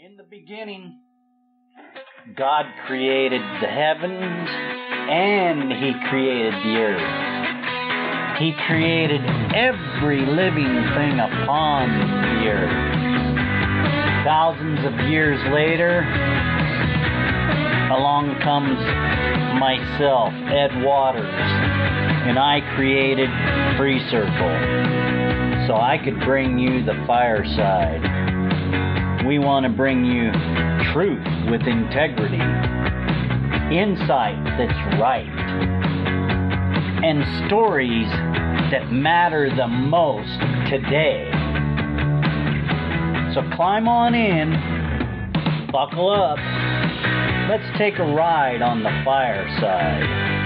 In the beginning, God created the heavens and He created the earth. He created every living thing upon the earth. Thousands of years later, along comes myself, Ed Waters, and I created FreeCircle so I could bring you the fireside. We want to bring you truth with integrity, insight that's right, and stories that matter the most today. So climb on in, buckle up, let's take a ride on the fireside.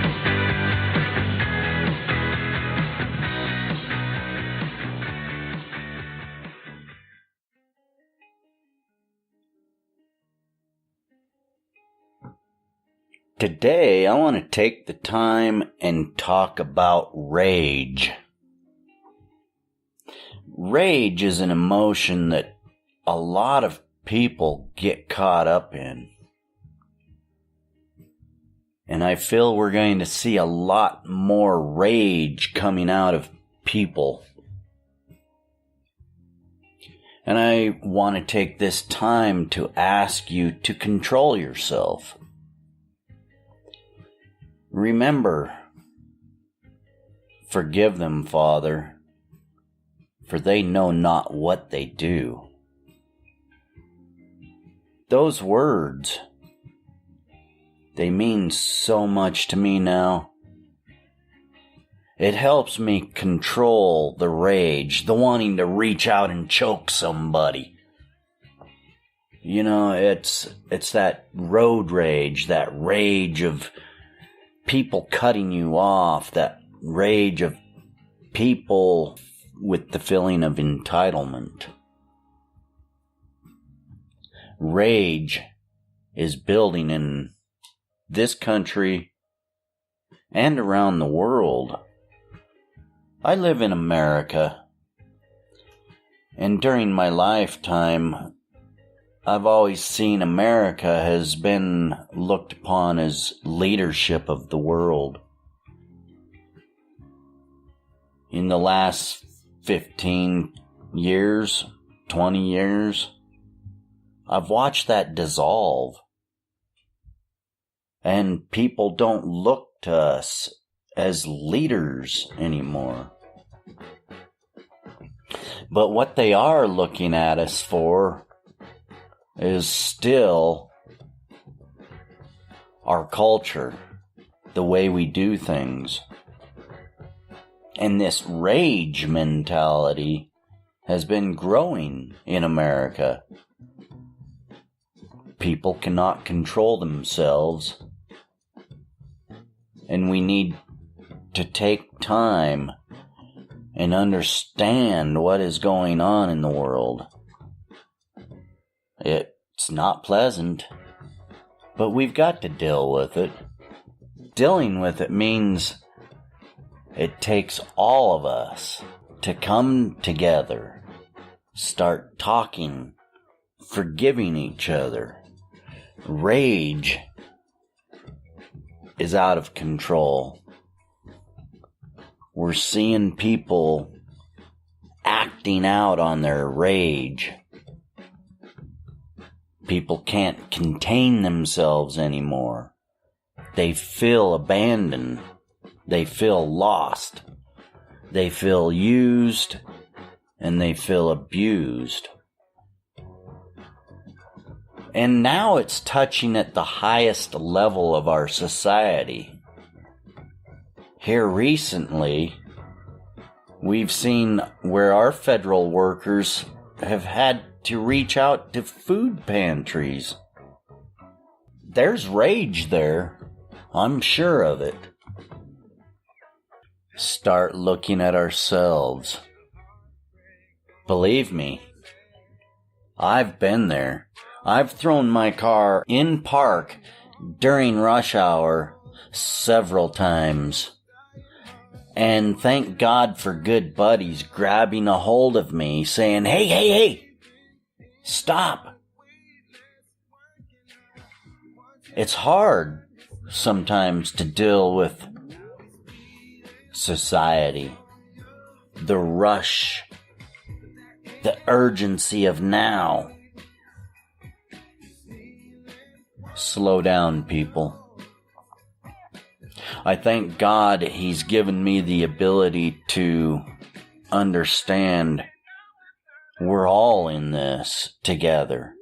Today, I want to take the time and talk about rage. Rage is an emotion that a lot of people get caught up in. And I feel we're going to see a lot more rage coming out of people. And I want to take this time to ask you to control yourself. Remember, forgive them, Father, for they know not what they do. Those words, they mean so much to me now. It helps me control the rage, the wanting to reach out and choke somebody. You know, it's that road rage, that rage of people cutting you off, that rage of people with the feeling of entitlement. Rage is building in this country and around the world. I live in America, and during my lifetime, I've always seen America has been looked upon as leadership of the world. In the last 15 years, 20 years, I've watched that dissolve. And people don't look to us as leaders anymore. But what they are looking at us for is still our culture, the way we do things. And this rage mentality has been growing in America. People cannot control themselves, and we need to take time and understand what is going on in the world. It's not pleasant, but we've got to deal with it. Dealing with it means it takes all of us to come together, start talking, forgiving each other. Rage is out of control. We're seeing people acting out on their rage. People can't contain themselves anymore. They feel abandoned. They feel lost. They feel used. And they feel abused. And now it's touching at the highest level of our society. Here recently, we've seen where our federal workers have had to reach out to food pantries. There's rage there. I'm sure of it. Start looking at ourselves. Believe me, I've been there. I've thrown my car in park during rush hour several times. And thank God for good buddies grabbing a hold of me saying, hey, stop. It's hard sometimes to deal with society. The rush, the urgency of now. Slow down, people. I thank God He's given me the ability to understand we're all in this together.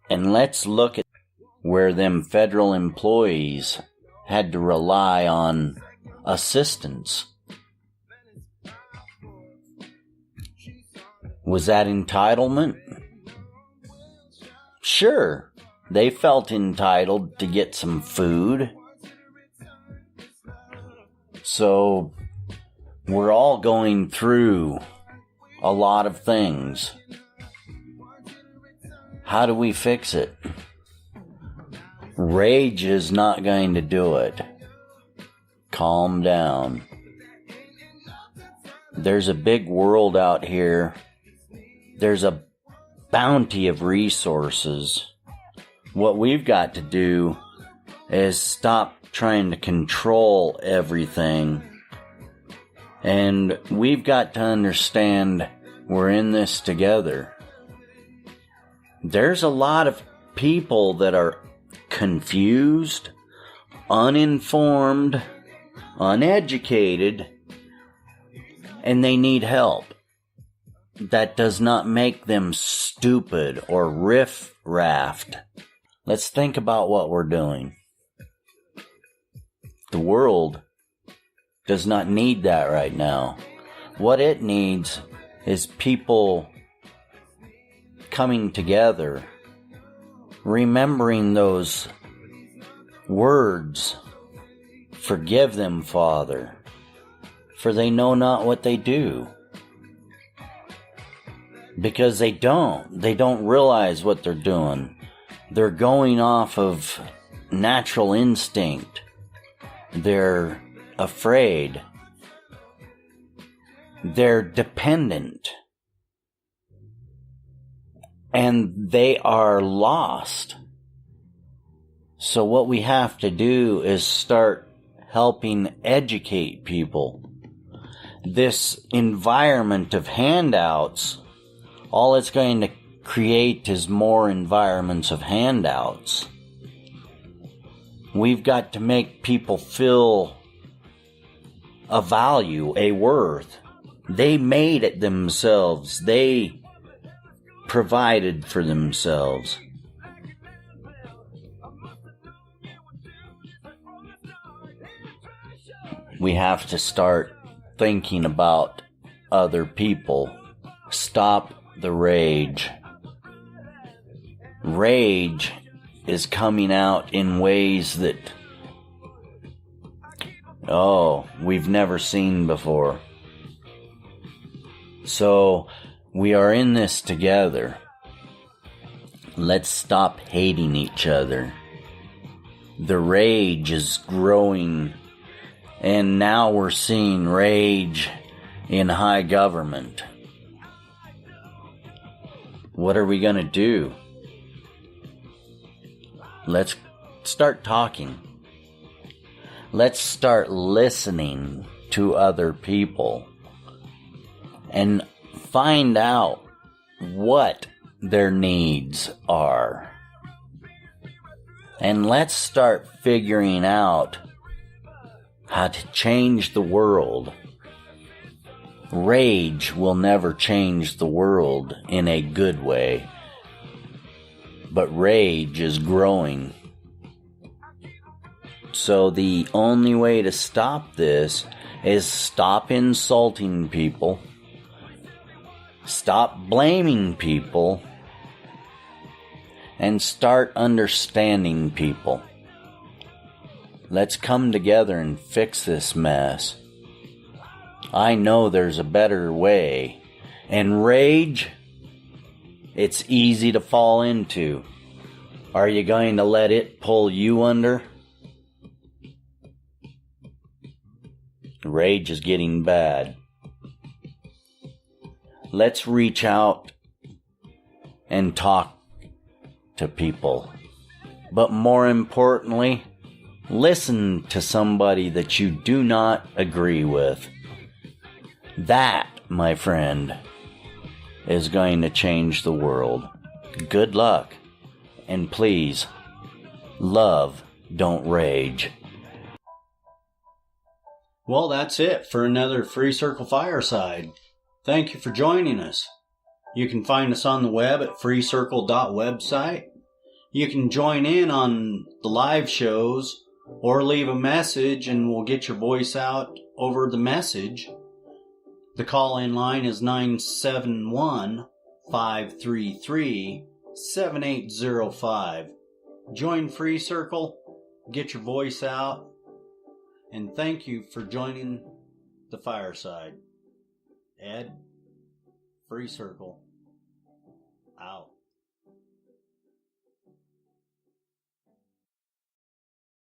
And let's look at where them federal employees had to rely on assistance. Was that entitlement? Sure, they felt entitled to get some food. So, we're all going through a lot of things. How do we fix it? Rage is not going to do it. Calm down. There's a big world out here. There's a bounty of resources. What we've got to do is stop trying to control everything. And we've got to understand we're in this together. There's a lot of people that are confused, uninformed, uneducated, and they need help. That does not make them stupid or riff-raffed. Let's think about what we're doing. The world does not need that right now. What it needs is people coming together, remembering those words, "Forgive them, Father, for they know not what they do." Because they don't realize what they're doing. They're going off of natural instinct. They're afraid. They're dependent. And they are lost. So what we have to do is start helping educate people. This environment of handouts, all it's going to create is more environments of handouts. We've got to make people feel a value, a worth. They made it themselves. They provided for themselves. We have to start thinking about other people. Stop the rage. Rage is coming out in ways that, we've never seen before. So, we are in this together. Let's stop hating each other. The rage is growing, and now we're seeing rage in high government. What are we going to do? Let's start talking. Let's start listening to other people and find out what their needs are. And let's start figuring out how to change the world. Rage will never change the world in a good way, but rage is growing. So the only way to stop this is stop insulting people, stop blaming people, and start understanding people. Let's come together and fix this mess. I know there's a better way. And rage, it's easy to fall into. Are you going to let it pull you under? Rage is getting bad. Let's reach out and talk to people. But more importantly, listen to somebody that you do not agree with. That, my friend, is going to change the world. Good luck. And please, love, don't rage. Well, that's it for another FreeCircle Fireside. Thank you for joining us. You can find us on the web at freecircle.website. You can join in on the live shows or leave a message and we'll get your voice out over the message. The call-in line is 971-533-7805. Join FreeCircle, get your voice out, and thank you for joining the Fireside. Ed, FreeCircle, out.